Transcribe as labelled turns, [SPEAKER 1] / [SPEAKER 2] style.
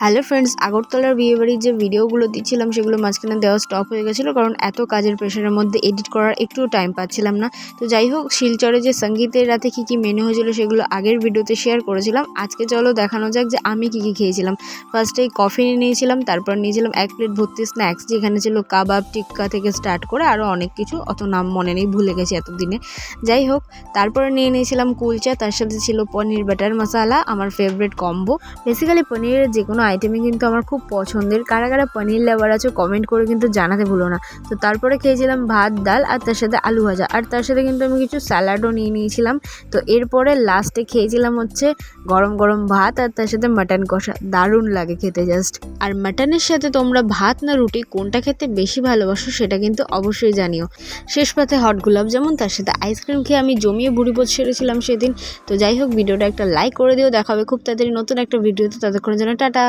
[SPEAKER 1] Hello friends, আগরতলার বিয়েবাড়ির যে ভিডিওগুলো দিচ্ছিলাম সেগুলো মাঝখানে দেওয়া স্টপ হয়ে গেছিলো, কারণ এত কাজের প্রেশারের মধ্যে এডিট করার একটু টাইম পাচ্ছিলাম না। তো যাই হোক, শিলচরে যে সঙ্গীতের রাতে কী কী মেনু হয়েছিল সেগুলো আগের ভিডিওতে শেয়ার করেছিলাম। আজকে চলো দেখানো যাক যে আমি কী কী খেয়েছিলাম। ফার্স্টেই কফি নিয়েছিলাম, তারপর নিয়েছিলাম 1 প্লেট ভর্তি স্ন্যাক্স, যেখানে ছিল কাবাব, টিক্কা থেকে স্টার্ট করে আরও অনেক কিছু, অত নাম মনে নেই, ভুলে গেছি এতদিনে। যাই হোক, তারপরে নিয়েছিলাম কুলচা, তার সাথে ছিল পনির বাটার মশালা, আমার ফেভারিট কম্বো। বেসিক্যালি পনিরের যে কোনো আইটেমই কিন্তু আমার খুব পছন্দের। কারা কারা পনির লাভার আছো কমেন্ট করে কিন্তু জানাতে ভুলো না। তো তারপরে খেয়েছিলাম ভাত, ডাল আর তার সাথে আলু ভাজা, আর তার সাথে কিন্তু আমি কিছু স্যালাডও নিয়েছিলাম। তো এরপরে লাস্টে খেয়েছিলাম হচ্ছে গরম গরম ভাত আর তার সাথে মাটন কষা। দারুণ লাগে খেতে জাস্ট। আর মাটনের সাথে তোমরা ভাত না রুটি কোনটা খেতে বেশি ভালোবাসো সেটা কিন্তু অবশ্যই জানিও। শেষ পাতে হট গোলাপ জামুন, তার সাথে আইসক্রিম খেয়ে আমি জমিয়ে ভুড়িভোজ সেরেছিলাম সেদিন। তো যাই হোক, ভিডিওটা একটা লাইক করে দিও। দেখা হবে খুব তাড়াতাড়ি নতুন একটা ভিডিওতে। ততক্ষণের জন্য টাটা।